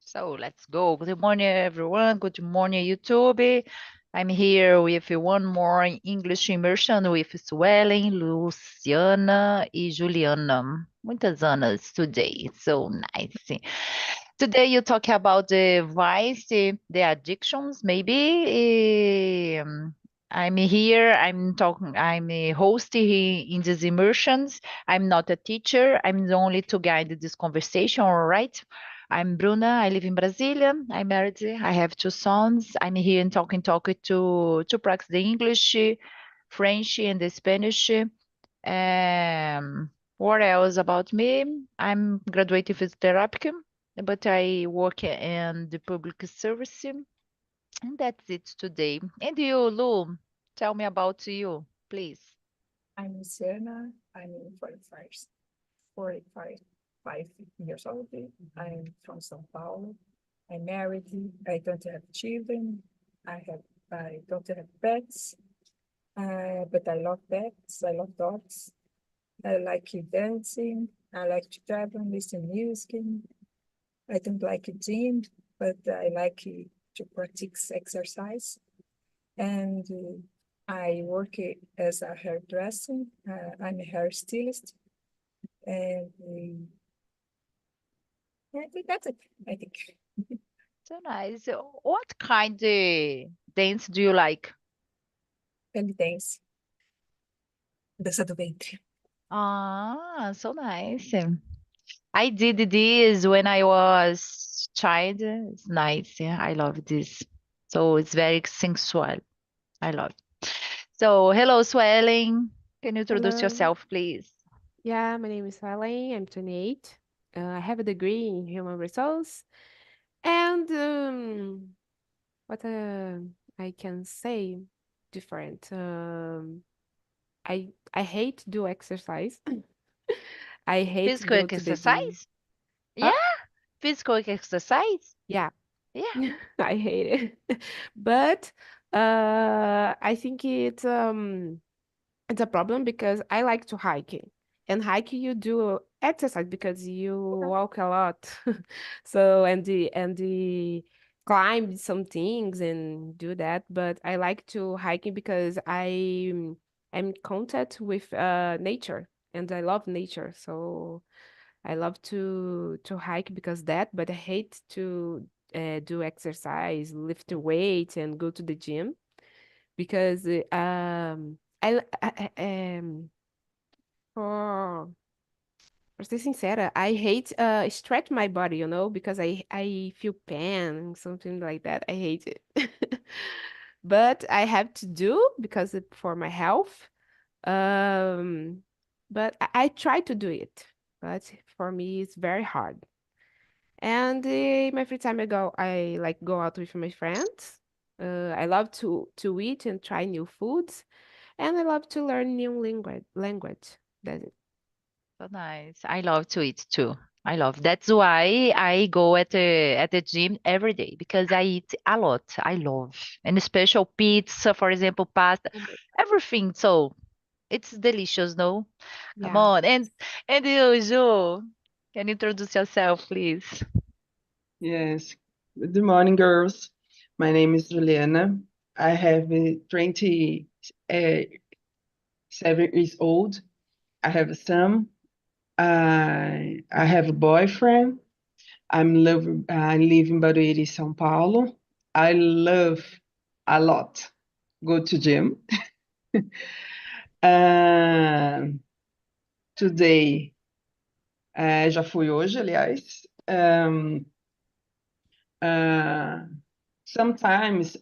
So let's go. Good morning, everyone. Good morning, YouTube. I'm here with one more English immersion with Suelen, Luciana e Juliana. Muitas Anas today. So nice. Today you talk about the vice, the addictions, maybe. I'm here. I'm a host here in these immersions. I'm not a teacher. I'm only to guide this conversation. All right. I'm Bruna. I live in Brasilia. I'm married. I have two sons. I'm here and talking to practice the English, French, and the Spanish. What else about me? I'm graduated physiotherapy, but I work in the public service, and that's it today. And you, Lu, tell me about you, please. I'm Luciana. I'm 45 years old. I'm from São Paulo. I'm married. I don't have children. I don't have pets, but I love pets. I love dogs. I like dancing. I like to travel, listen music. I don't like gym, but I like to practice exercise. And I work as a hairdresser. I'm a hairstylist, and I think that's it. I think So nice. What kind of dance do you like? belly dance, dança do ventre. Ah, so nice. I did this when I was child. It's nice. Yeah, I love this. So it's very sensual. I love. So hello, Swelling. Can you introduce Hello. yourself, please? Yeah, my name is Ellen. I'm 28. I have a degree in human resource. And what I can say different. I hate do exercise. I hate Physical go to the gym. exercise? Yeah, Uh, physical exercise. yeah, Yeah. I hate it. But I think it's a problem because I like to hiking. And hiking you do exercise because you walk a lot. So and the climb some things and do that. But I like to hiking because I'm in contact with nature and I love nature. So I love to hike because that, but I hate to do exercise, lift weight and go to the gym because for for ser sincera, I hate stretch my body, because I feel pain, something like that. I hate it. But I have to do because for my health. Um, but I try to do it, but for me it's very hard. And my free time I like go out with my friends. I love to eat and try new foods, and I love to learn new language. That's it. So nice. I love to eat too. I love. That's why I go at the gym every day because I eat a lot. I love and special pizza, for example, pasta, Oh my, everything. So it's delicious, no? Come yeah. on. And you, Jo, can you introduce yourself, please? Yes. Good morning, girls. My name is Juliana. I have 27 years old. I have a son. I have a boyfriend. I live in Barueri, São Paulo. I love a lot go to gym. Ah, today, já fui hoje, aliás. Uh, Sometimes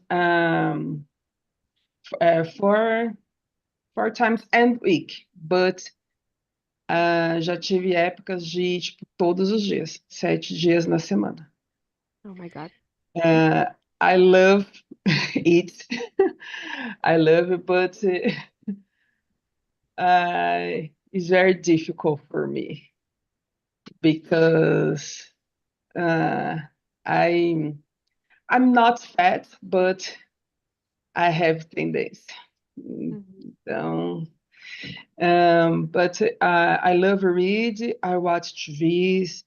four times and week, but já tive épocas de tipo todos os dias, 7 dias na semana. Oh my God. Uh, I love it. I love it, but it's very difficult for me because uh, I I'm not fat, but I have tendency. Mhm. Então, but I love to read. I watch TVs,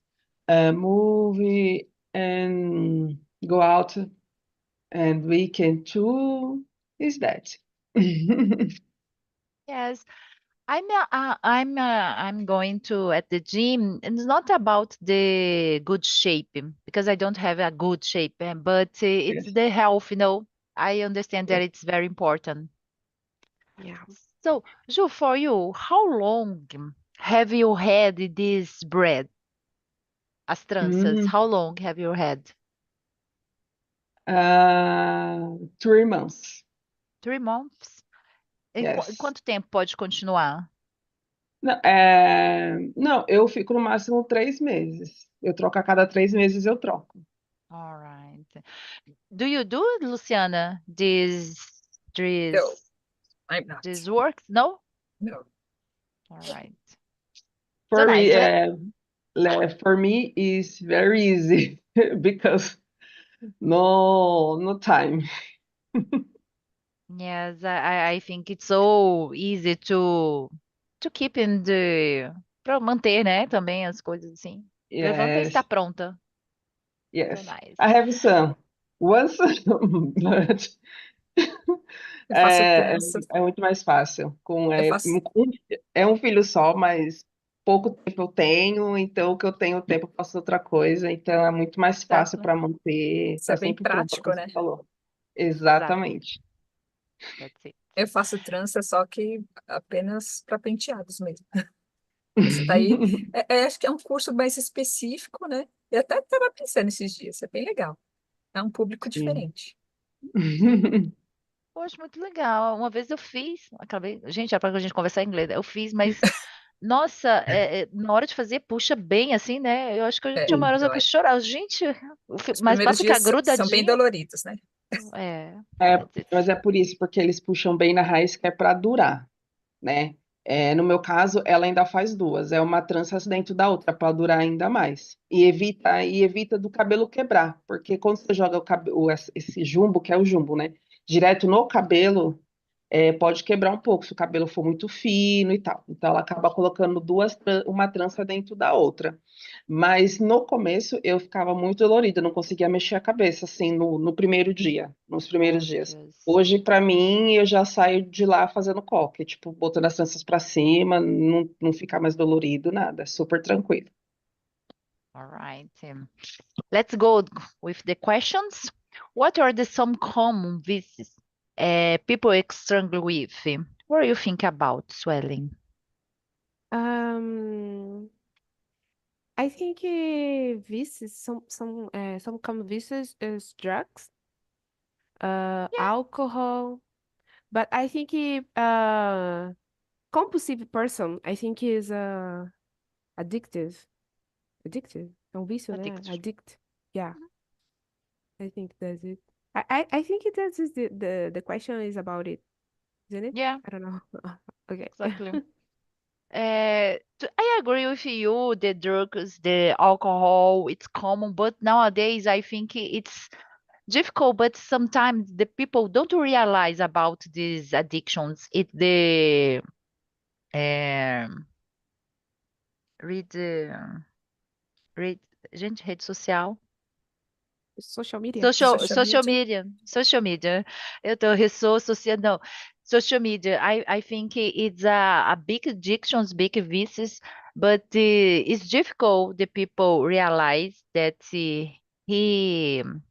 movie. and go out and weekend too. Is that? Yes, I'm going to at the gym, and it's not about the good shape because I don't have a good shape, but it's Yes. the health, I understand that it's very important. Yeah. So, Ju, for you, how long have you had this bread, as tranças? Mm, How long have you had? 3 months. 3 months? Yes. Quanto tempo pode continuar? Não, não, eu fico no máximo 3 meses. Eu troco a cada 3 meses, eu troco. All right. Do you do, Luciana, No, this I'm not. this works? No? No. All right. So For nice. me, for me, it's very easy because no time. Yes, I think it's so easy to keep in the para manter, né, também as coisas assim. Levanta e está Yes, pronta. So yes. I nice. have some. Once, but Eu faço é, é, trança, é muito mais fácil. eu faço, É um filho só, mas pouco tempo eu tenho, então o que eu tenho tempo eu faço outra coisa, então é muito mais fácil Exactly. para manter, isso é tá bem sempre pronta, prático, como você né? falou. Exactly. Exatamente. That's it. Eu faço trança só que apenas para penteados mesmo. Esse daí, acho que é um curso mais específico, né? Eu até estava pensando esses dias, é bem legal. É um público Sim. diferente. Poxa, muito legal. Uma vez eu fiz, acabei, gente, era para a gente conversar em inglês, né? Eu fiz, mas nossa, na hora de fazer, puxa bem assim, né? Eu acho que eu É, tinha uma hora que eu dói. chorar. Gente, Os mas para primeiros ficar dias são bem grudadinho, doloridos, né? é, É, that's it. mas é por isso, porque eles puxam bem na raiz que é para durar, né? No meu caso, ela ainda faz duas, é uma trança dentro da outra para durar ainda mais. E evita do cabelo quebrar, porque quando você joga esse jumbo, que é o jumbo, né? Direto no cabelo, pode quebrar um pouco se o cabelo for muito fino e tal. Então ela acaba colocando uma trança dentro da outra. Mas no começo eu ficava muito dolorida, não conseguia mexer a cabeça assim no primeiro dia, nos primeiros Oh, dias. Deus. Hoje, pra mim, eu já saio de lá fazendo coque, tipo, botando as tranças pra cima, não ficar mais dolorido, nada, super tranquilo. All right. Let's go with the questions. What are the some common diseases people struggle with? What do you think about swelling? Um, I think vices, some common vices is drugs, Yeah, alcohol, but I think compulsive person, I think is addictive. Addictive. É um vício, né? addicted. Addict. Yeah, I think that's it. I think that is the question is about it, isn't it? Yeah, I don't know. Okay. exactly. I agree with you. The drugs, the alcohol, it's common, but nowadays I think it's difficult. But sometimes the people don't realize about these addictions. It the um, read read gente rede social. Social media. Social, Social social media. media, social media. Eu sou social, não. Social media. I think it's a big addictions, big vicious, but it's difficult. The people realize that he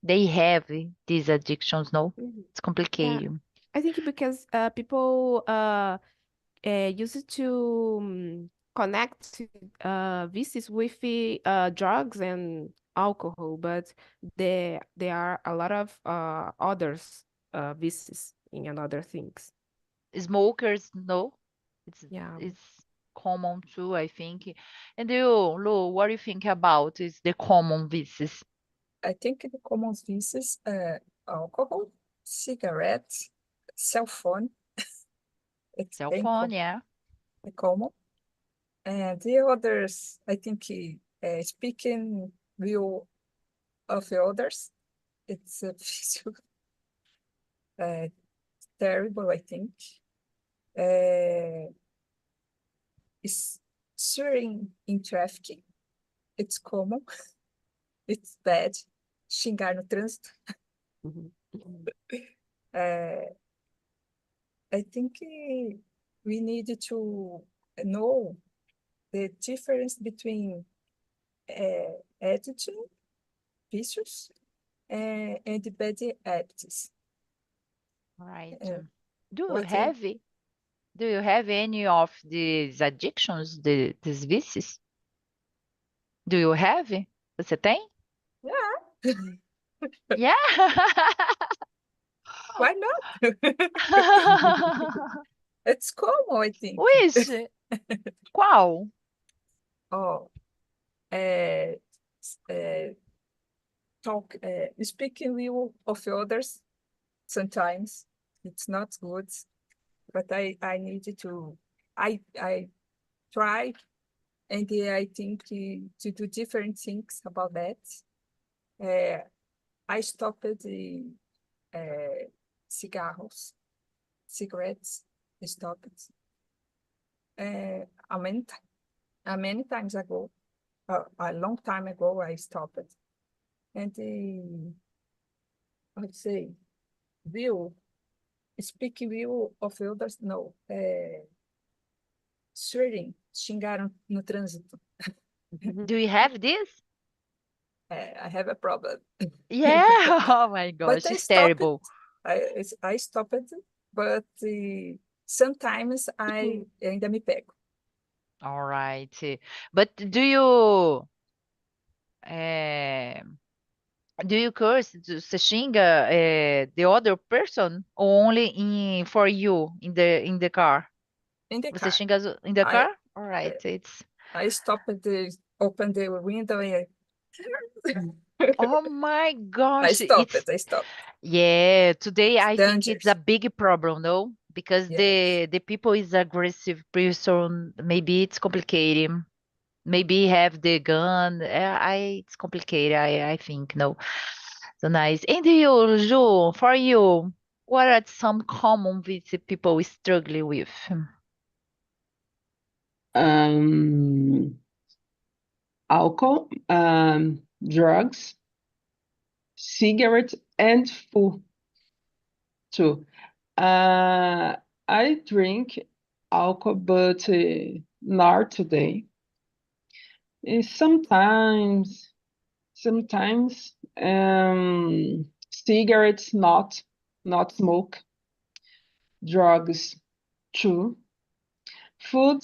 they have these addictions. No, Mhm. it's Yeah, complicated. I think because people used to connect vices with drugs and alcohol, but there are a lot of others vices in other things. Smokers, no, it's Yeah. it's common too. I think. And you, Lu, what do you think about is the common vices? I think the common vices, alcohol, cigarettes, cell phone, it's Cell bem phone, yeah. common. And the others, I think, speaking view of the others, it's uh, terrible, I think. Is swearing in traffic, it's common. it's bad. Xingar no trânsito. Mhm. Uh, I think we need to know the difference between attitude, vicious, and bad habits. Right. Uh, Do you what have do you have any of these addictions, these vícios? Do you have? Você tem? yeah, Yeah. why not? It's common, I think. Which? Qual? Oh, talk, speaking ill of others sometimes it's not good, but I need to, I try and I think to do different things about that. I stopped the cigarettes, stopped a many times ago, a long time ago I stopped. And I'd say, will, speak will of others, no. Swearing, xingaram no trânsito. Do you have this? I have a problem. Yeah. Oh my But gosh, I it's stopped. terrible. I stopped, but sometimes I ainda me pego. All right. But eh, do you curse, você xinga the other person or only for you in the car? In the Você car. xinga in the I car? All right. It's I stopped open the window and oh my I gosh, stopped. it's I stopped. yeah, today It's I think it's a dangerous. big problem, no? Because Yes. the people is aggressive person, maybe it's complicated. Maybe have the gun. It's complicated, I think, no. So nice. And you, Ju, for you, what are some common things that people struggling with? Um, Alcohol, drugs, cigarettes, and food too. I drink alcohol, but not today. Sometimes, cigarettes, not smoke, drugs too. Food,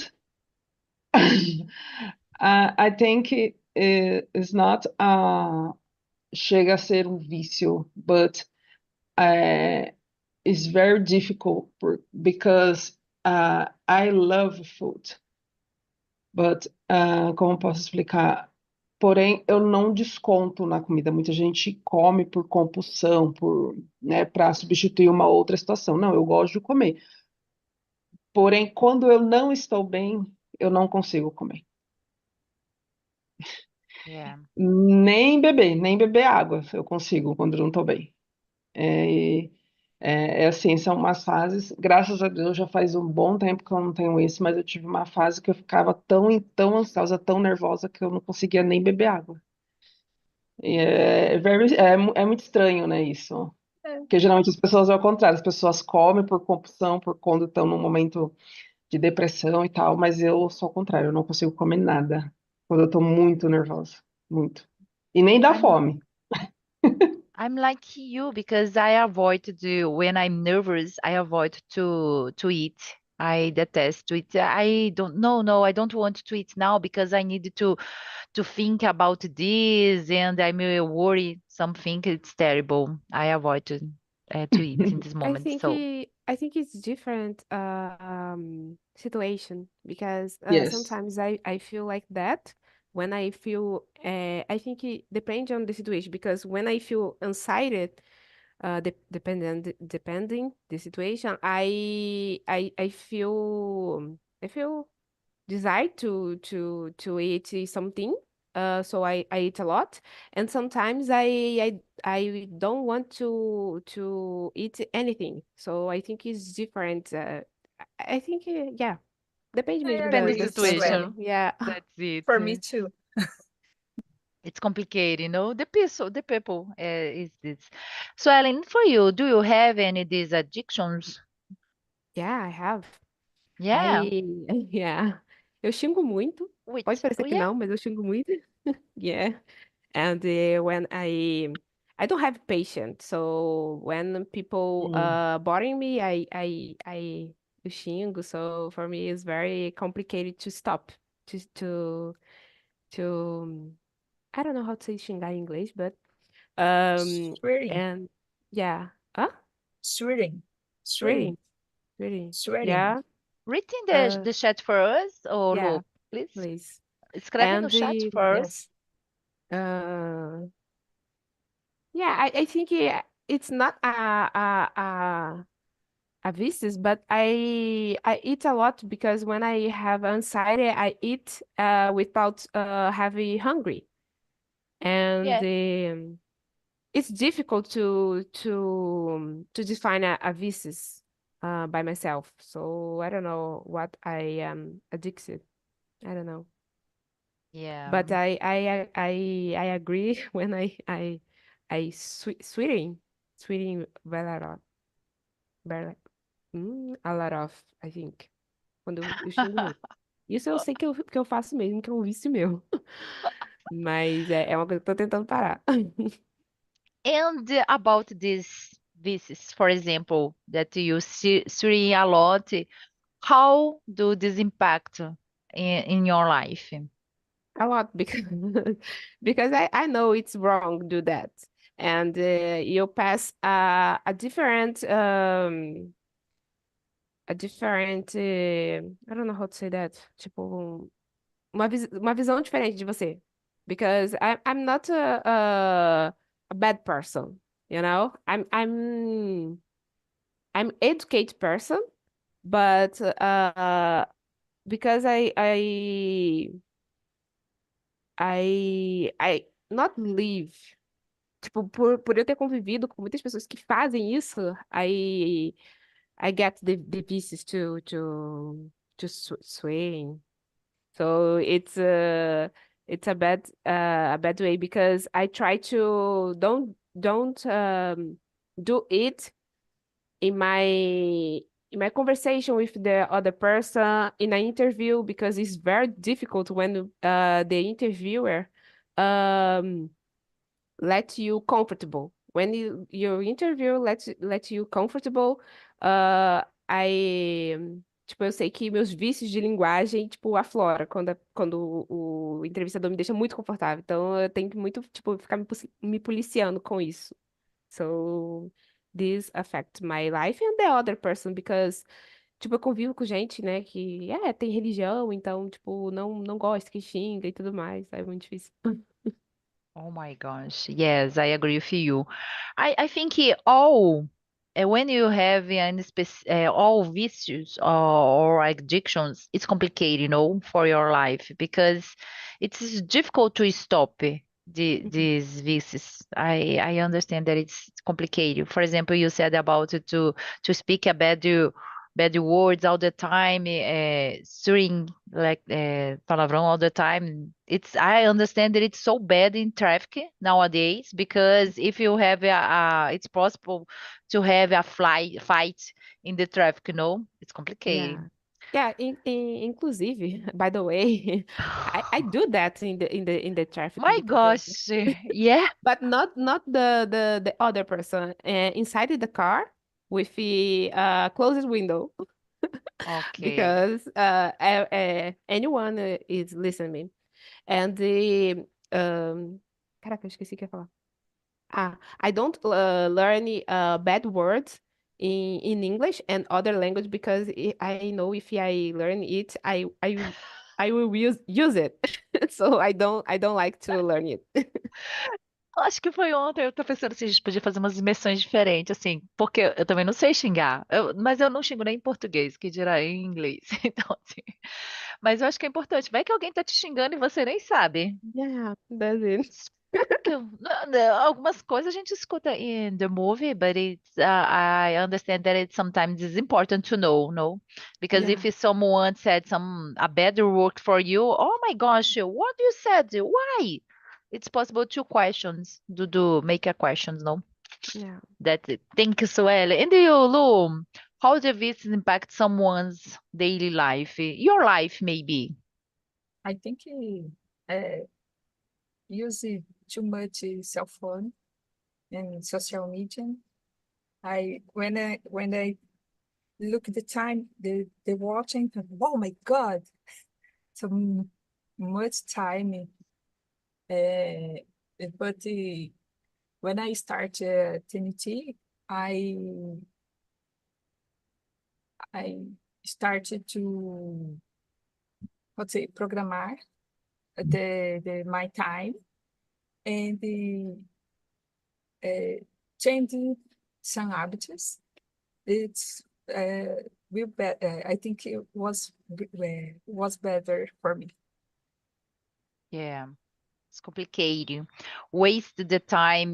I think is not chega a ser um vício, but it's very difficult because I love food. But, como posso explicar? Porém, eu não desconto na comida. Muita gente come por compulsão, né, para substituir uma outra situação. Não, eu gosto de comer. Porém, quando eu não estou bem, eu não consigo comer. Yeah. Nem beber água eu consigo quando eu não estou bem. É assim, são umas fases. Graças a Deus já faz um bom tempo que eu não tenho isso, mas eu tive uma fase que eu ficava tão ansiosa, tão nervosa que eu não conseguia nem beber água. E é muito estranho, né, isso? É, Porque geralmente as pessoas é o contrário, as pessoas comem por compulsão, por quando estão num momento de depressão e tal, mas eu sou ao contrário, eu não consigo comer nada quando eu tô muito nervosa, muito. E nem dá I'm fome. I'm like you because I avoid to when I'm nervous, I avoid to eat. I detest to eat. I don't no, I don't want to eat now because I need to think about this and I'm worried something. It's terrible. I avoid to eat in this moment. So I think it's different situation because Yes. sometimes I feel like that when I feel I think it depends on the situation because when I feel anxiety depending the situation I feel desire to eat something. So I eat a lot, and sometimes I don't want to eat anything. So I think it's different. I think yeah, depends I maybe depends the the agree, situation. situation. Sueli. Yeah. That's it. For me too. It's complicated, the people is this. So, Ellen, for you, do you have any these addictions? Yeah, I have. Yeah, I, yeah. Eu xingo muito. Pode which, parecer oh, que yeah, não, mas eu xingo muito. Yeah. And when I don't have patience, so when people Mm. bothering me, eu xingo. So for me, it's very complicated to stop to to to I don't know how to say xingar in English, but Swearing, and yeah, huh? swearing, Swearing, swearing, swearing. swearing. Yeah, written the uh, the chat for us, or yeah, look, please. please. Escreve no And chat the for us. Yes. uh, yeah, I think it's not a vices, but I eat a lot because when I have anxiety, I eat without having hungry, and Yeah. it's difficult to define a vices by myself. So I don't know what I am addicted. I don't know, Yeah. but I agree when I sweating very a lot, very, a lot of I think. Quando eu xingo muito. Isso eu sei que eu faço mesmo, que é um vício meu. Mas é uma coisa que eu tô tentando parar. And about this, for example, that you see a lot, how do this impact in your life? A lot, because because I know it's wrong to do that. And you pass a different I don't know how to say that. Tipo, uma visão diferente de você. Because I'm not a bad person, you know? I'm educated person, but because I not live, tipo, por eu ter convivido com muitas pessoas que fazem isso, I get the pieces to swing. So it's a bad way because I try to don't do it in my conversation with the other person in an interview because it's very difficult when the interviewer um let you comfortable. When your interview let you comfortable, tipo, eu sei que meus vícios de linguagem, tipo, aflora quando o entrevistador me deixa muito confortável. Então, eu tenho que muito, tipo, ficar me policiando com isso. So, this affects my life and the other person, because, tipo, eu convivo com gente, né, que, tem religião, então, tipo, não gosta, que xinga e tudo mais. É muito difícil. Oh my gosh. Yes, I agree with you. I think all when you have all vicious or addictions, it's complicated, for your life because it's difficult to stop Mhm. these vicious. I understand that it's complicated. For example, you said about to speak a bad words all the time, swearing like palavrão all the time. I understand that it's so bad in traffic nowadays because if you have it's possible to have a fight in the traffic. It's complicated. Yeah. Yeah, inclusive, by the way, I do that in the traffic My because gosh, yeah. but not the other person inside the car with the closed window Okay. because anyone is listening and the caraca, eu esqueci o que eu ia falar. I don't learn bad words in English and other language because I know if I learn it, I will use it. So I don't like to learn it. Acho que foi ontem, eu tô pensando se a gente podia fazer umas imersões diferentes, assim, porque eu também não sei xingar, mas eu não xingo nem em português, que dirá em inglês. Então, assim, mas eu acho que é importante. Vai que alguém tá te xingando e você nem sabe. Yeah, that's it. Algumas coisas a gente escuta in the movie, but I understand that it sometimes is important to know, no? Because if Yeah. someone said a bad word for you, oh my gosh, what you said? Why? it's possible two questions do make a questions, no? Yeah. That's it. Thank you, Sueli. And you, Lu, how does this impact someone's daily life? Your life, maybe. I think uh, use too much cell phone and social media. When I look at the time, the watching, oh my God, so much time. Uh, but when I start TNT, I I started to, let's say, programar the my time and changing some habits. It's I think it was better for me. Yeah, it's complicated. Waste the time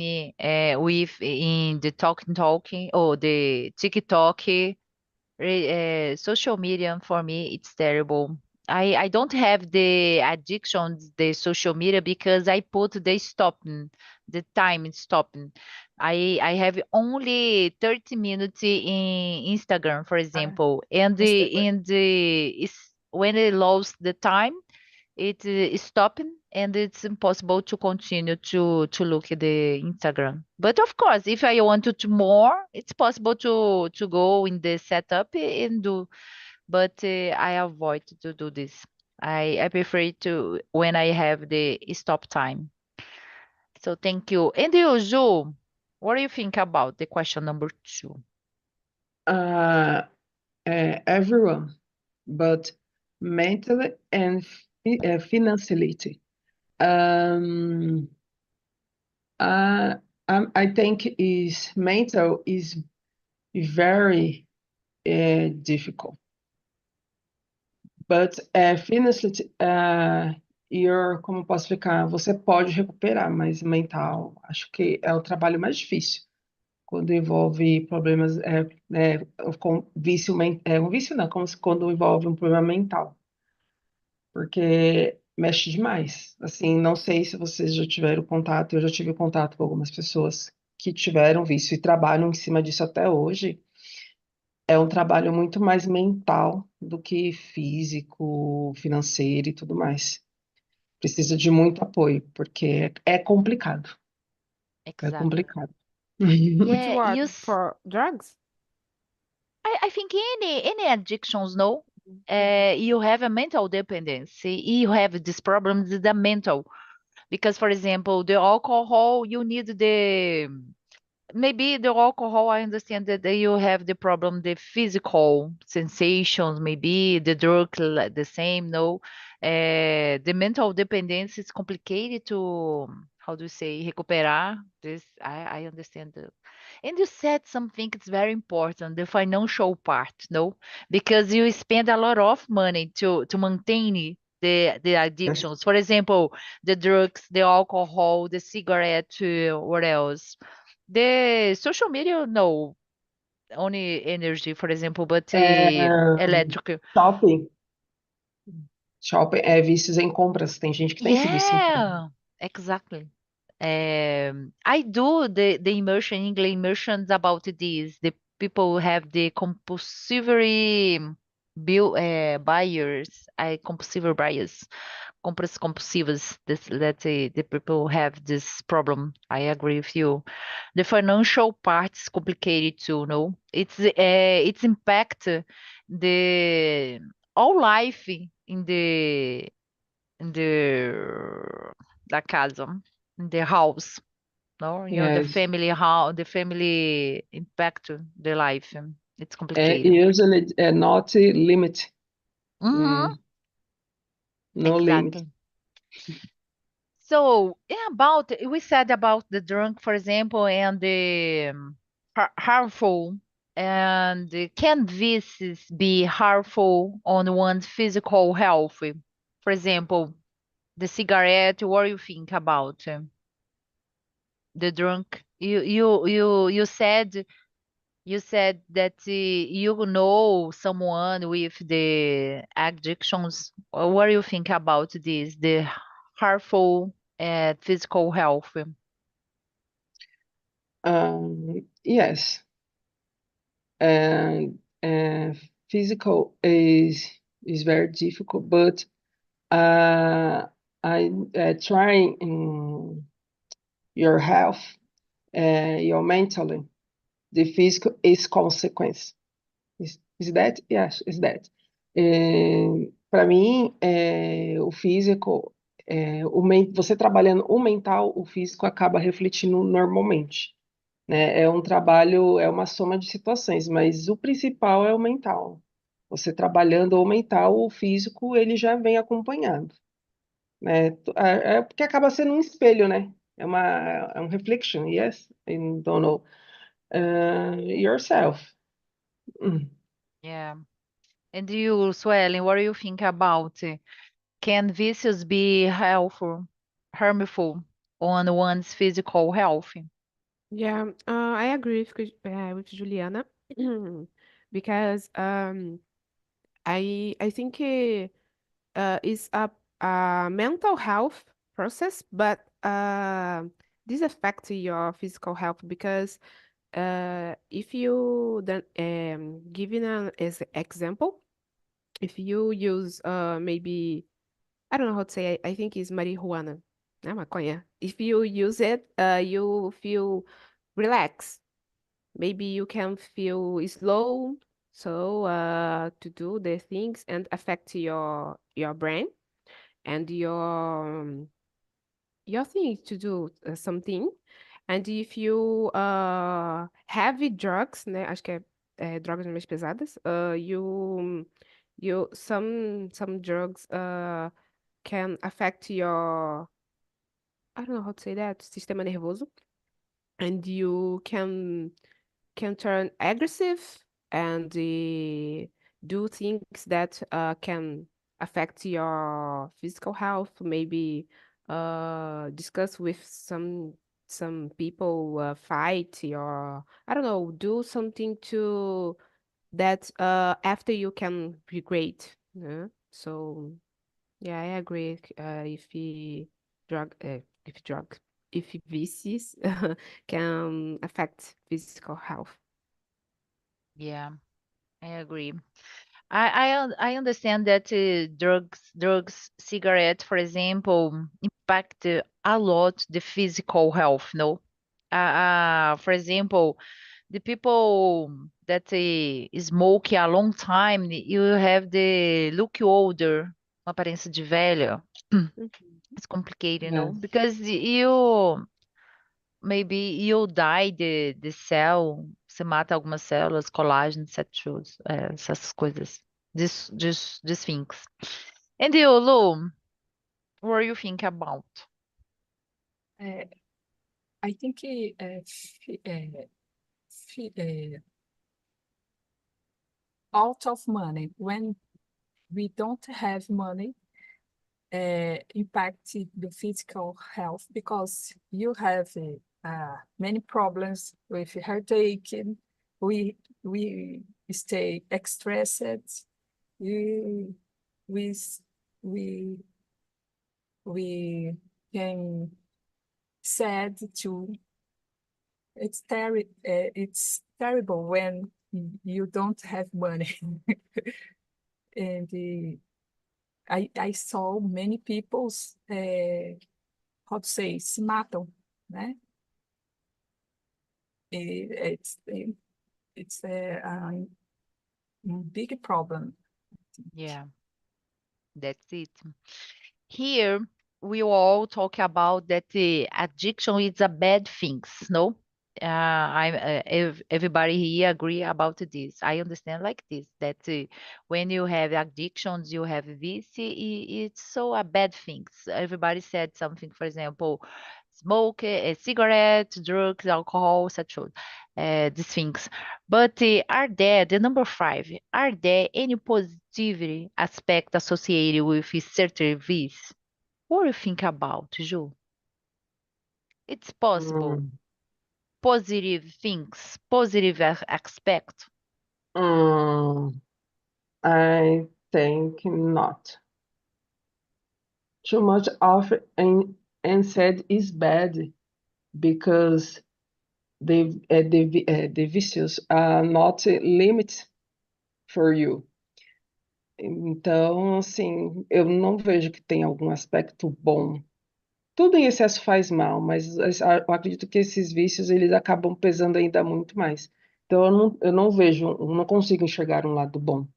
with in the talking or the TikTok. Social media for me it's terrible. I don't have the addictions the social media because I put the stopping the time is stopping. I have only 30 minutes in Instagram, for example, and Instagram. is when it lost the time it is stopping and it's impossible to continue to look at the Instagram. But of course, if I wanted to more, it's possible to go in the setup and do. But I avoid to do this. I prefer to when I have the stop time. So thank you. And you, Ju, what do you think about the question number two? Uh, Everyone, but mentally and financially. Um, uh, I think is mental is very difficult, but financially, como eu posso explicar, você pode recuperar, mas mental, acho que é o trabalho mais difícil quando envolve problemas com vício, um vício não, como quando envolve um problema mental, porque mexe demais. Assim, não sei se vocês já tiveram contato, eu já tive contato com algumas pessoas que tiveram vício e trabalham em cima disso até hoje. É um trabalho muito mais mental do que físico, financeiro e tudo mais. Precisa de muito apoio, porque é complicado. É Exactly. complicado. Which Yeah, what? For drugs? I think any addictions, no, you have a mental dependency. You have this problem, the mental. Because, for example, the alcohol, you need the maybe the alcohol. I understand that you have the problem, the physical sensations. Maybe the drug the same. No, the mental dependence is complicated to how do you say recuperar. This I understand. And you said something it's very important, the financial part, no? Because you spend a lot of money to maintain the addictions. For example, the drugs, the alcohol, the cigarette, what else? The social media, no, only energy, for example, but É, electric. shopping. Shopping é vícios em compras. Tem gente que tem esse vício em compras. Yeah, exactly. I do the immersion, English immersions about this. The people have the compulsory buyers, compulsive buyers, compras compulsivas. This let's say the people have this problem. I agree with you. The financial part is complicated too. No, it's impact the all life in the da casa, in the house, no? The Yes. family how the family impact the life. It's complicated. Usually not limit. Mm-hmm, Mm, no limit. exactly. So yeah, about we said about the drunk, for example, and the harmful, and can this be harmful on one's physical health? For example, the cigarette. What do you think about? The drunk you said that you know someone with the addictions. What do you think about this the harmful at physical health? Yes, and physical is very difficult, but I trying your health, your mentally, the physical is consequence. Is that? Yes, is that. Para mim, o físico, você trabalhando o mental, o físico acaba refletindo normalmente, né? É um trabalho, é uma soma de situações, mas o principal é o mental. Você trabalhando o mental, o físico, ele já vem acompanhando, né? É porque acaba sendo um espelho, né? É um reflection, yes? I don't know. Yourself. Mm. Yeah. And you, Swellen, what do you think about? Can vicious be harmful on one's physical health? Yeah, I agree with Juliana because I think it's a mental health process, but this affects your physical health because if you then giving an as example, if you use maybe I don't know how to say I think it's marijuana, maconha. If you use it, you feel relaxed. Maybe you can feel slow, so to do the things and affect your brain and your thing to do something. And if you heavy drugs, né? Acho que é drogas mais pesadas. You some drugs can affect your I don't know how to say that sistema nervoso, and you can turn aggressive and do things that can affect your physical health. Maybe discuss with some people, fight, or I don't know, do something to that after you can regret. Yeah? So yeah, I agree. Drug, if drug, if VCs can affect physical health. Yeah, I agree. I understand that drugs, cigarette, for example, impact a lot the physical health, no? For example, the people that smoke a long time, you have the look older, uma aparência de velha. Mhm. It's complicated, no? Yes. Because you maybe you die the cell, você mata algumas células, colágeno, etc. Essas coisas. These things. And you, Lu, what do you think about? Uh, I think out of money, when we don't have money, impact the physical health because you have many problems with heartache. We stay stressed. We we we we can sad too. It's terrible when you don't have money. And I saw many people's how to say, se matam, né? It's a big problem. Yeah, that's it. Here, we all talk about that addiction is a bad thing, no? Everybody here agree about this. I understand like this, that when you have addictions, you have it's so a bad thing. Everybody said something, for example, smoke, cigarette, drugs, alcohol, etc. These things. But are there, the number five, are there any positive aspect associated with certain vis? What do you think about, Ju? It's possible. Mm, Positive things, positive aspect. mm, I think not. Too much of and said is bad because the vicious are not limit for you. Então, assim, eu não vejo que tem algum aspecto bom. Tudo em excesso faz mal, mas eu acredito que esses vícios eles acabam pesando ainda muito mais. Então, eu não vejo, eu não consigo enxergar um lado bom,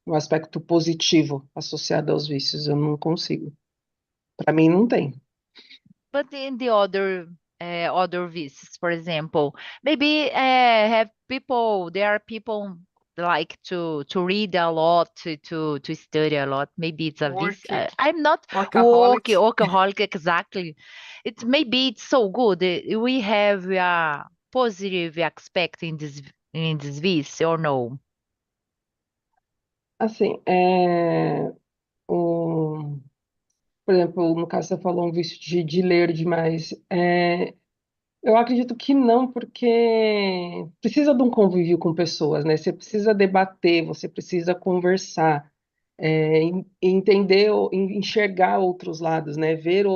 um aspecto positivo associado aos vícios. Eu não consigo. Para mim, não tem. But in the other visits, for example, maybe have people. There are people like to read a lot, to study a lot. Maybe it's a vis. Work, I'm not workaholic. workaholic exactly. It's maybe it's so good. We have a positive aspect in this vis or no? Assim, o, por exemplo, no caso você falou um vício de ler demais. Eu acredito que não, porque precisa de um convívio com pessoas, né? Você precisa debater, você precisa conversar, entender, enxergar outros lados, né? Ver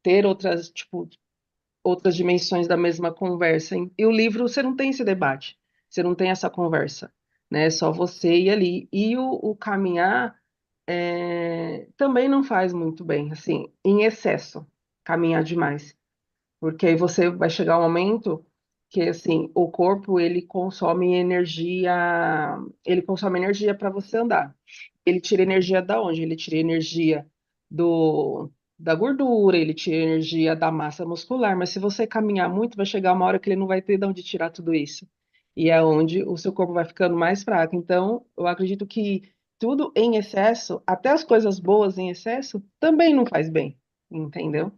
ter outras, tipo, outras dimensões da mesma conversa. E o livro, você não tem esse debate, você não tem essa conversa, né? É só você ir ali. E o caminhar também não faz muito bem, assim, em excesso, caminhar demais. Porque aí você vai chegar um momento que, assim, o corpo, ele consome energia para você andar. Ele tira energia da onde? Ele tira energia da gordura, ele tira energia da massa muscular, mas se você caminhar muito, vai chegar uma hora que ele não vai ter de onde tirar tudo isso. E é onde o seu corpo vai ficando mais fraco. Então, eu acredito que tudo em excesso, até as coisas boas em excesso, também não faz bem, entendeu?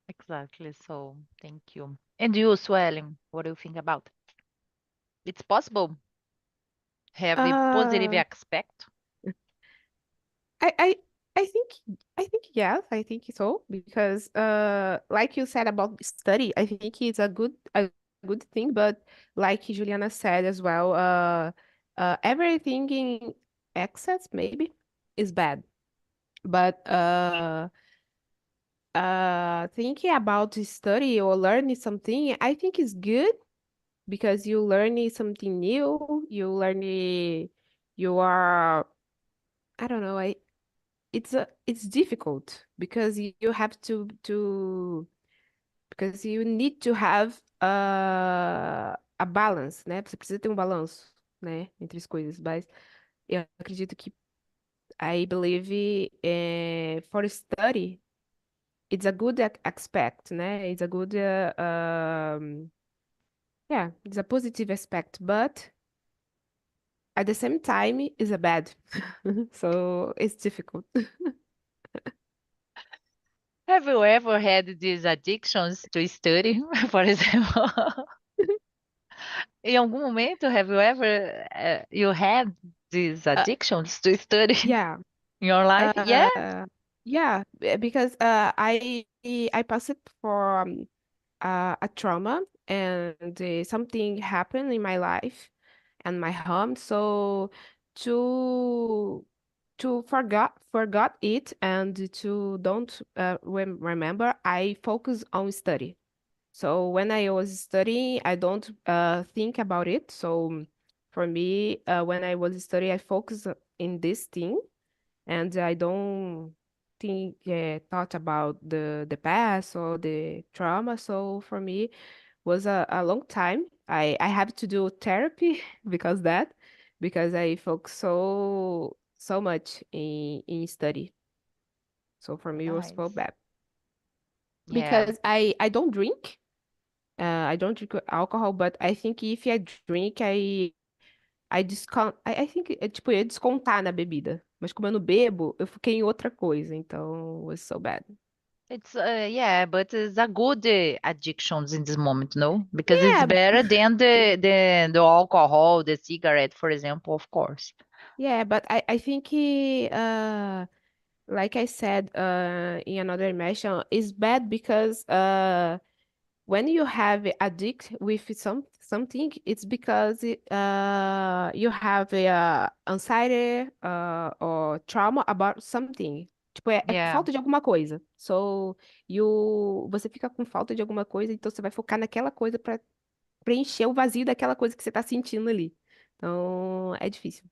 Exactly. So thank you. And you, Swelling, what do you think about? It's possible have a positive Uh, aspect. I I I think yes, I think so because like you said about study, I think it's a good thing, but like Juliana said as well, everything in excess maybe is bad. But thinking about study or learning something, I think is good because you learn something new, you are I don't know, it's difficult because you have to because you need to have a balance, né? Você precisa ter um balanço, né, entre as coisas, mas eu acredito que I believe for study it's a good aspect, né? It's a good yeah, it's a positive aspect, but at the same time it's a bad. So it's difficult. Have you ever had these addictions to study, for example? Em algum momento, have you ever you had these Uh, addictions to study yeah. in your life? Yeah, Yeah, because I passed for a trauma and something happened in my life and my home. So to forgot it and to don't remember, I focus on study. So when I was studying, I don't think about it. So for me, when I was studying, I focus in this thing and I don't think thought about the past or the trauma. So for me, was a long time. I have to do therapy because I focus so much in study. So for me, it was so nice. bad Yeah, because I don't drink. I don't drink alcohol, but I think if I drink, I discount. I think, tipo, eu ia descontar na bebida. Mas como eu não bebo, eu fiquei em outra coisa. Então, it was so bad. it's yeah, but it's a good addictions in this moment, no? Because it's Yeah, better than the alcohol, the cigarette, for example, of course. yeah, but I think, like I said, in another mention, is bad because when you have addict with something, it's because you have a anxiety or trauma about something. Tipo, é Yeah, falta de alguma coisa. So, você fica com falta de alguma coisa, então você vai focar naquela coisa pra preencher o vazio daquela coisa que você tá sentindo ali. Então, é difícil,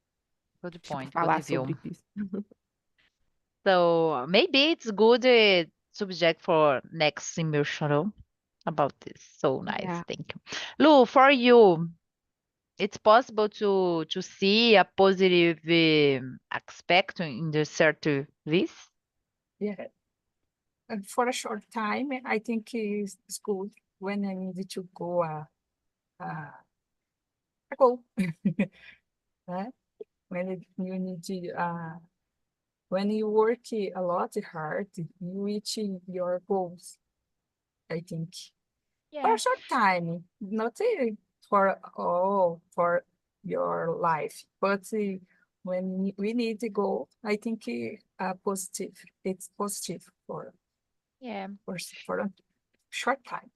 good tipo, point, good falar view. sobre isso. So maybe it's good subject for next immersion no? About this. So nice, Yeah. thank you. Lu, for you, it's possible to see a positive aspect in the service? Yeah. And for a short time, I think it's good when I need to go I go. Né? You need to when you work a lot hard, you reach your goals, I think. For Yeah. a short time, not for all for your life, but when we need to go, I think positive. It's positive Yeah. for a short time.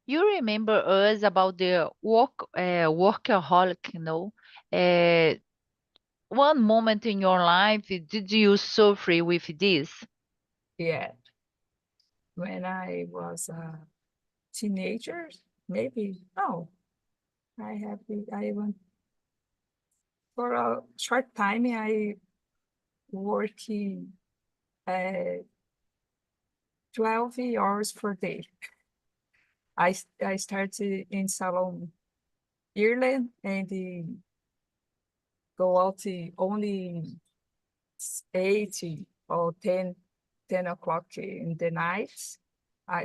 You remember us about the workaholic, one moment in your life, did you suffer with this? Yeah, when I was a teenager, maybe no, I went for a short time. I working 12 hours per day. I started in salon Ireland and go out only 8 or 10 o'clock in the night.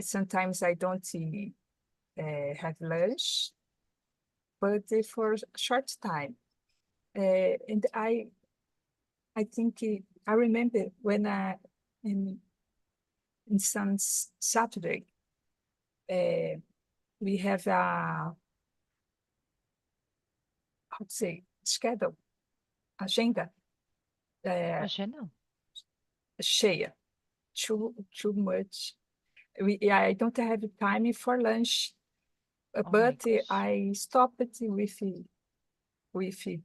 Sometimes I don't have lunch, but for a short time. And I think I remember when in some Saturday we have a how to say schedule agenda Achei não. cheia, too much. I don't have time for lunch, Oh my but gosh. I stopped with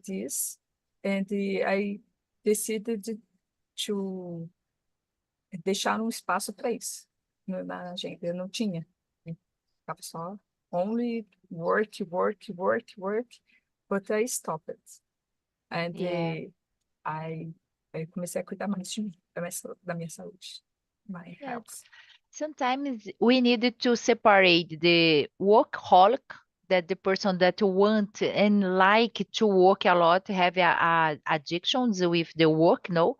this, and I decided to deixar um espaço para isso na agenda. Eu não tinha, ficava só only work, work, work, work, but I stopped, and Yeah. I comecei a cuidar mais de mim, da minha saúde, my Yeah. health. Sometimes we need to separate the workaholic, that the person that want and like to work a lot, have addictions with the work, no?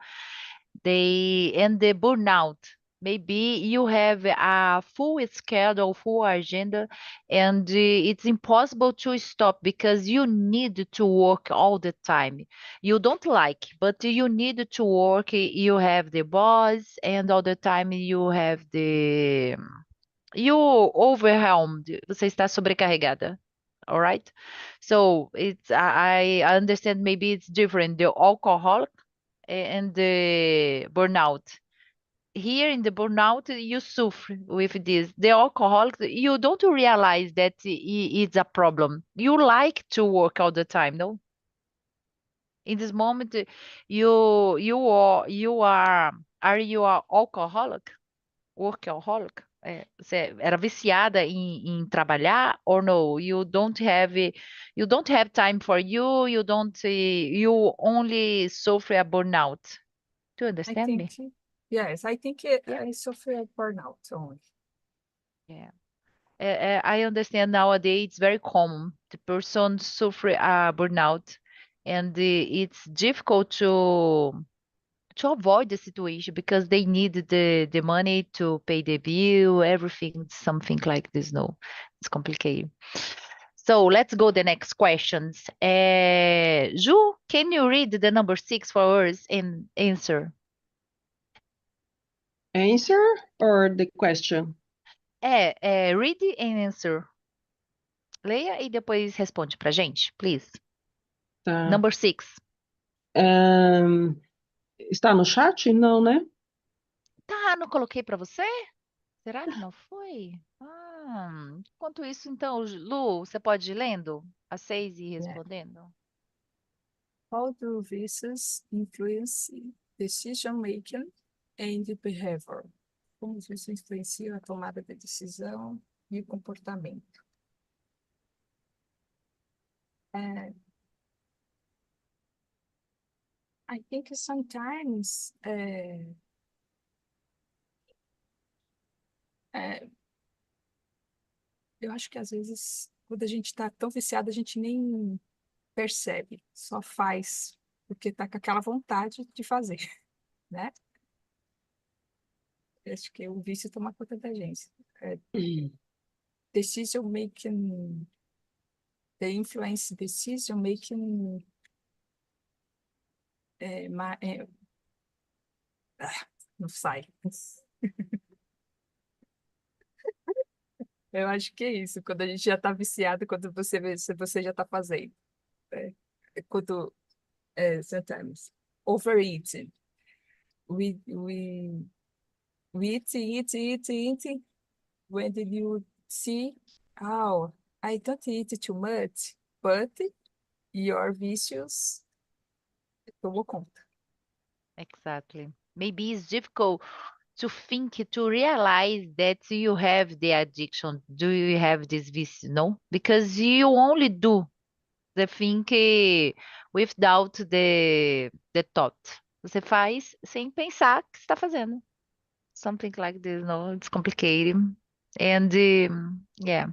They and the burnout. Maybe you have a full schedule, full agenda, and it's impossible to stop because you need to work all the time. You don't like, but you need to work. You have the boss, and all the time you have the you overwhelmed. Você está sobrecarregada. All right. So it's I understand maybe it's different. The alcoholic and the burnout. Here in the burnout, you suffer with this. The alcoholic, you don't realize that it's a problem. You like to work all the time, no? In this moment, are you a alcoholic? Workaholic? Você era viciada em trabalhar or no? You don't have time for you. You don't. You only suffer a burnout. Do you I understand think, me? yes, I think I suffer burnout only. Yeah. I understand nowadays it's very common. The person suffer burnout, and it's difficult to avoid the situation because they need the money to pay the bill, everything, something like this. No, it's complicated. So let's go the next questions. Ju, can you read the number 6 for us and answer? Answer or the question? Read and answer. Leia e depois responde pra gente, please. Tá. Number 6. Está no chat? Não, né? Tá, não coloquei pra você? Será que não foi? Enquanto isso, então, Lu, você pode ir lendo a 6 e Yeah. respondendo? How do visas influence decision making? and behavior. Como isso influencia a tomada de decisão e o comportamento. Uh, I think sometimes eu acho que às vezes, quando a gente está tão viciado, a gente nem percebe, só faz, porque está com aquela vontade de fazer, né? Eu acho que o vício toma conta da gente. Decision making, the influence decision making, não sai. Eu acho que é isso, quando a gente já está viciado, quando você vê, se você já está fazendo. É, quando, sometimes, overeating. We eat. When did you see, oh, I don't eat too much, but your vicious tomou conta. Exactly. Maybe it's difficult to think, to realize that you have the addiction. Do you have this vice? No, because you only do the thing without the thought. Você faz sem pensar que está fazendo. Something like this, no? It's complicated. And yeah.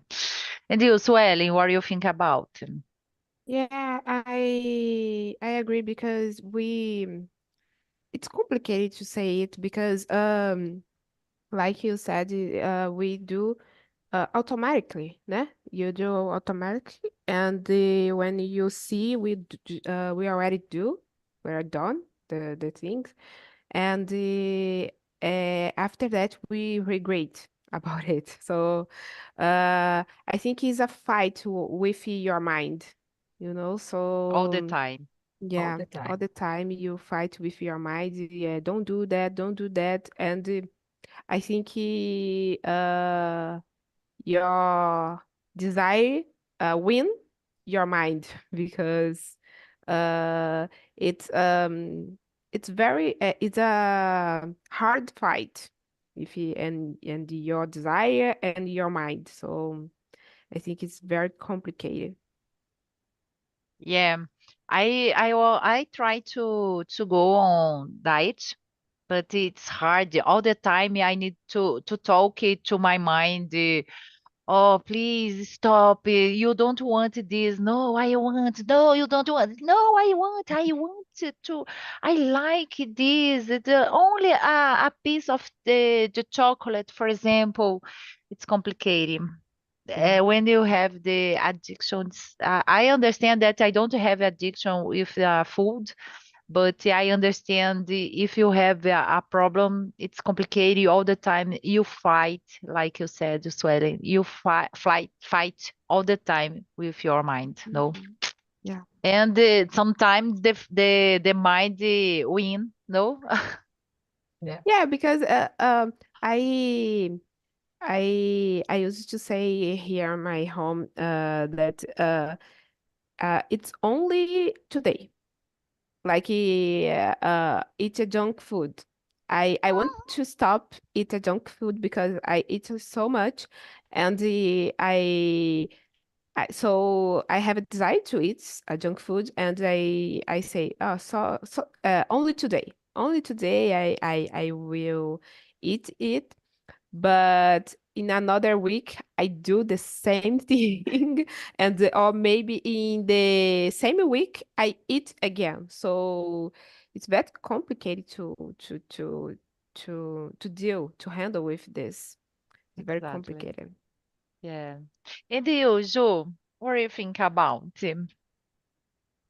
And you, Suelen, what do you think about? Yeah, I agree because it's complicated to say it because like you said, we do automatically, né? You do automatically, and when you see we already do, we are done the things, and after that we regret about it. So I think it's a fight with your mind, you know. All the So time. All yeah, the time. all the time you fight with your mind. Yeah, don't do that, don't do that, and I think your desire win your mind because uh, it's um it's a hard fight if you and your desire and your mind. So I think it's very complicated. Yeah. I try to go on diet, but it's hard. All the time I need to talk it to my mind. Oh, please stop. You don't want this. No, I want. No, you don't want. No, I want. I want to. I like this. Only a piece of the chocolate, for example. It's complicated. Sim. When you have the addictions, I understand that I don't have addiction with food, but I understand if you have a problem, it's complicated all the time. You fight, like you said, Sweden. You fight all the time with your mind, no? Mhm. Yeah. And sometimes the mind win, no? Yeah. Yeah, because I I used to say here in my home that it's only today. Like eat a junk food. I want to stop eat a junk food because I eat so much, and so I have a desire to eat a junk food, and I say, oh, so only today I will eat it, but in another week I do the same thing, and or maybe in the same week I eat again. So it's very complicated to deal to handle with this. It's very Exactly. complicated. Yeah. And you, Ju, what do you think about him?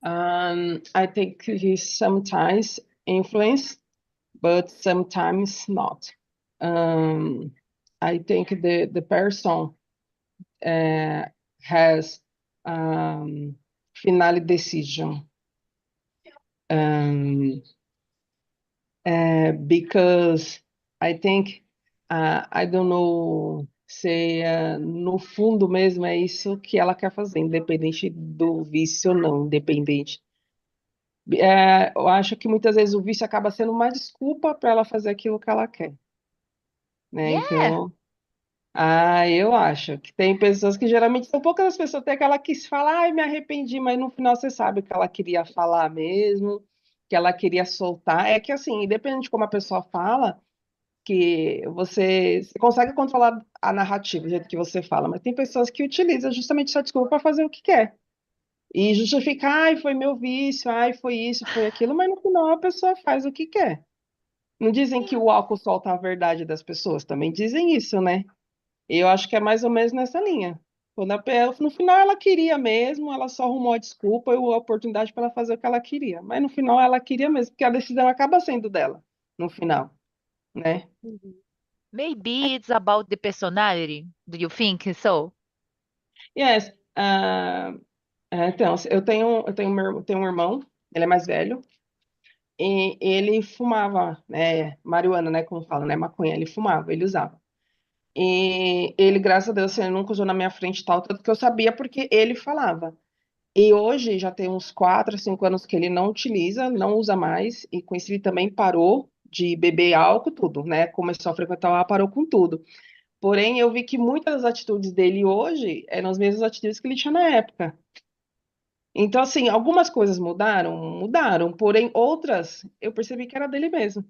I think he's sometimes influenced, but sometimes not. Um, I think the person has final decision um, because I think I don't know se no fundo mesmo é isso que ela quer fazer, independente do vício ou não, independente Eu acho que muitas vezes o vício acaba sendo uma desculpa para ela fazer aquilo que ela quer, né? Yeah. Então, eu acho que tem pessoas que geralmente são poucas as pessoas até que ela quis falar, ai, me arrependi, mas no final você sabe que ela queria falar mesmo, que ela queria soltar. É que assim, independente de como a pessoa fala, que você consegue controlar a narrativa, do jeito que você fala, mas tem pessoas que utilizam justamente essa desculpa para fazer o que quer. E justificar, ai, foi meu vício, ai, foi isso, foi aquilo, mas no final a pessoa faz o que quer. Não dizem que Yeah. o álcool solta a verdade das pessoas, também dizem isso, né? E eu acho que é mais ou menos nessa linha. No final ela queria mesmo, ela só arrumou a desculpa e a oportunidade para ela fazer o que ela queria. Mas no final ela queria mesmo, porque a decisão acaba sendo dela, no final, né? Mhm. Maybe it's about the personality. Do you think so? Yes. Então, eu tenho um irmão, ele é mais velho, e ele fumava, né, marihuana, né, como fala, né, maconha, ele fumava, ele usava. E ele, graças a Deus, assim, ele nunca usou na minha frente e tal, tanto que eu sabia porque ele falava. E hoje já tem uns 4, 5 anos que ele não utiliza, não usa mais, e com isso ele também parou de beber álcool, tudo, né? Começou a frequentar lá, parou com tudo. Porém, eu vi que muitas das atitudes dele hoje eram as mesmas atitudes que ele tinha na época. Então, assim, algumas coisas mudaram, mudaram, porém outras eu percebi que era dele mesmo,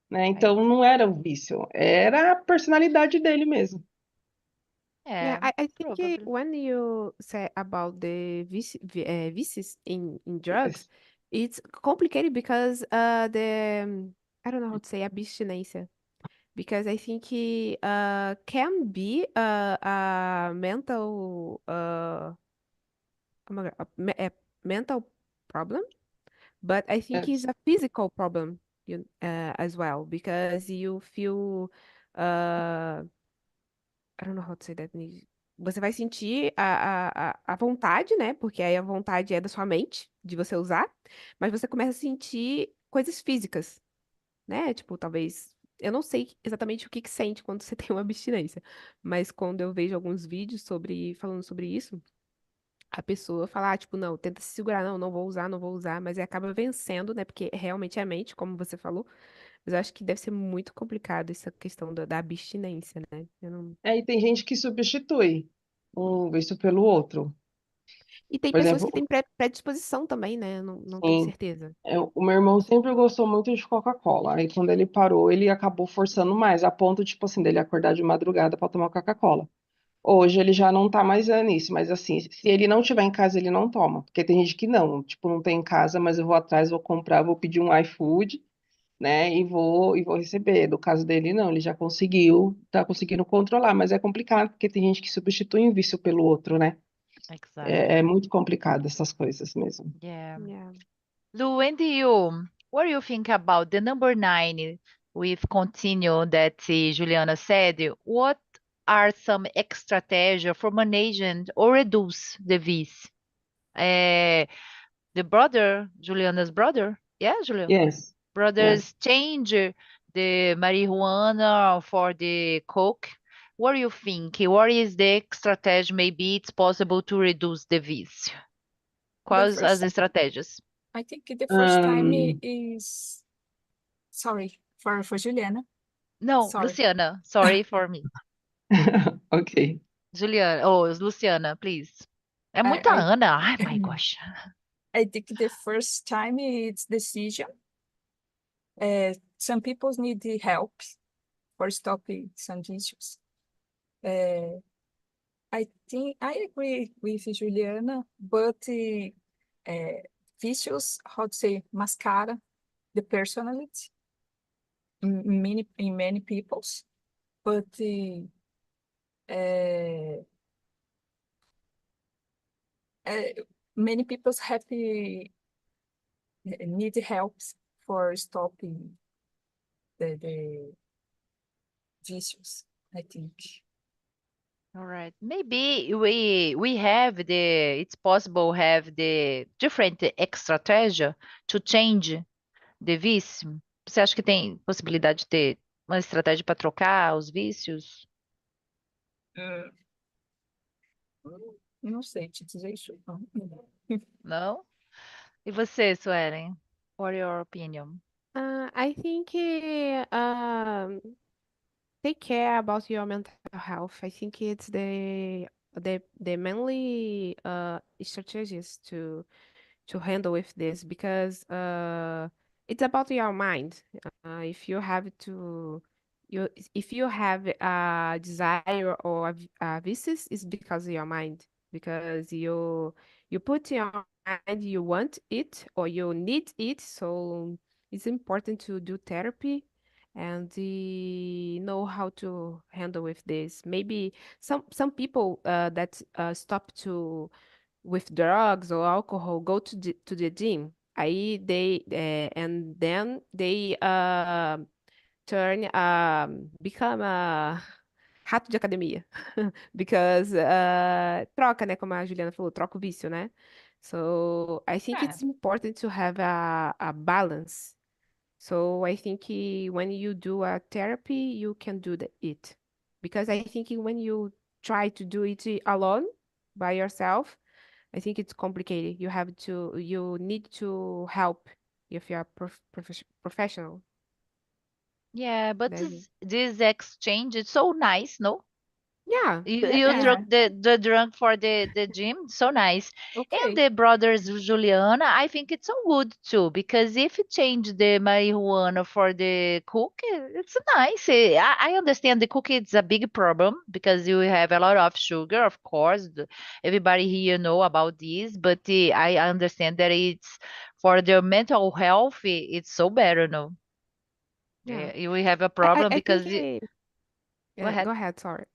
né? I- Então não era o vício, era a personalidade dele mesmo. Yeah, Yeah, I think probably. when you say about the vices in drugs, Yes. it's complicated because I don't know how to say abstinência. Because I think can be a mental oh my God, a mental problem, but I think it's Yes. a physical problem as well because you feel uh, I don't know how to say that. Você vai sentir a vontade, né? Porque aí a vontade é da sua mente, de você usar, mas você começa a sentir coisas físicas, né? Tipo, talvez. Eu não sei exatamente o que que sente quando você tem uma abstinência, mas quando eu vejo alguns vídeos falando sobre isso, a pessoa fala, tipo, não, tenta se segurar, não, não vou usar, não vou usar, mas aí acaba vencendo, né? Porque realmente é a mente, como você falou. Mas eu acho que deve ser muito complicado essa questão da abstinência, né? Eu não... E tem gente que substitui um vício pelo outro. E tem Por pessoas que exemplo, têm predisposição também, né? Eu não tenho sim, certeza. o meu irmão sempre gostou muito de Coca-Cola. Aí quando ele parou, ele acabou forçando mais, a ponto, tipo assim, dele acordar de madrugada para tomar Coca-Cola. Hoje ele já não tá mais nisso, mas assim, se ele não tiver em casa, ele não toma. Porque tem gente que não, tipo, não tem em casa, mas eu vou atrás, vou comprar, vou pedir um iFood, né, e vou receber. No caso dele, não, ele já conseguiu, tá conseguindo controlar, mas é complicado, porque tem gente que substitui um vício pelo outro, né? É Exactly. muito complicado essas coisas mesmo. Yeah. Yeah. Lu, and you, what do you think about the number 9? We've continued that Juliana said. What are some strategies for managing or reduce the VIS? The brother, Juliana's brother, yeah, Juliana, Yes, yes. brothers change the marijuana for the coke. What do you think? What is the strategy? Maybe it's possible to reduce the vício. The Quais as first, estratégias? I think the first time Um, is, sorry, for Juliana, No, sorry. Luciana. Sorry for me. ok. Juliana. Oh, Luciana, please. É muita I, Ana. Ai, my I, gosh. I think the first time it's decision. Some people need the help for stopping some issues. I think I agree with Juliana, but vicious, how to say, mascara the personality in many people's, but uh, many people have need help for stopping the vicious, I think. All right. Maybe we have it's possible have the different strategy to change the vício. Você acha que tem possibilidade de ter uma estratégia para trocar os vícios? Uh, não sei te dizer isso. Não. Não? E você, Suelen? What your opinion? I think take care about your mental health. I think it's the mainly strategies to handle with this because it's about your mind. If you have to you if you have a desire or a vices, it's because of your mind because you put in your mind you want it or you need it. So it's important to do therapy and know how to handle with this. Maybe some people that stop to with drugs or alcohol go to the gym. And then they turn become a rato de academia because troca, né? Como a Juliana falou, troca o vício, né? So I think É. it's important to have a balance. So I think when you do a therapy, you can do it because I think when you try to do it alone by yourself, I think it's complicated. You need to help if you're a professional. Yeah, but That's it. this exchange is so nice, no? Yeah, You yeah, took Yeah, the drunk for the gym, so nice. And okay. the brothers Juliana, I think it's so good too, because if you change the marijuana for the cookie, it's nice. I understand the cookie is a big problem because you have a lot of sugar, of course. Everybody here know about this, but I understand that it's for the mental health, it's so better, no? Yeah. We have a problem I think because go yeah, ahead. go ahead, sorry.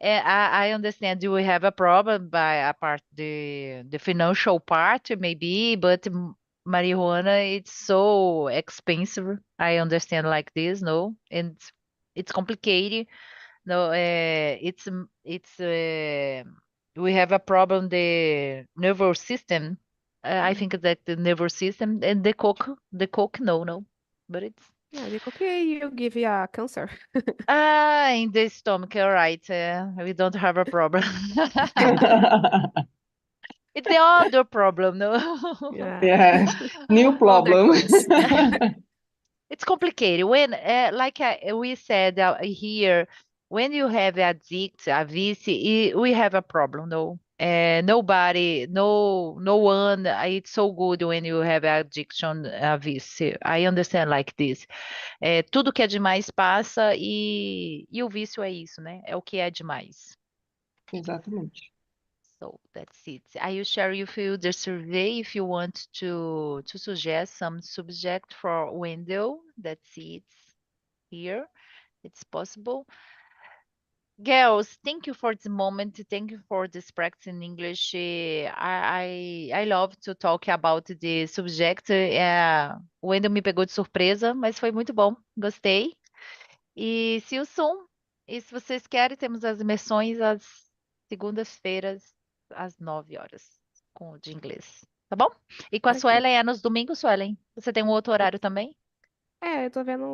I understand you will have a problem by a part the financial part maybe, but marijuana it's so expensive. I understand like this, no, and it's complicated. No, it's we have a problem the nervous system. I Mm. think that the nervous system and the coke, no, but it's Yeah, the cookie you give you a cancer. in the stomach, all right. We don't have a problem. It's the other problem, no? Yeah. Yes, new other problem. class. It's complicated. When, like we said here, when you have addict, a VC, we have a problem, no? Nobody, no one. It's so good when you have addiction, vício. I understand like this. Tudo que é demais passa e o vício é isso, né? É o que é demais. Exatamente. So that's it. I will share with you the survey if you want to suggest some subject for window. That's it here. It's possible. Girls, thank you for the moment. Thank you for this practice in English. I love to talk about the subject. O Wendel me pegou de surpresa, mas foi muito bom. Gostei. E see you soon. E se vocês querem, temos as imersões às segundas-feiras, às 9 horas, de inglês. Tá bom? E com a Ok. Suelen é nos domingos, Suelen? Você tem um outro horário também? É, eu tô vendo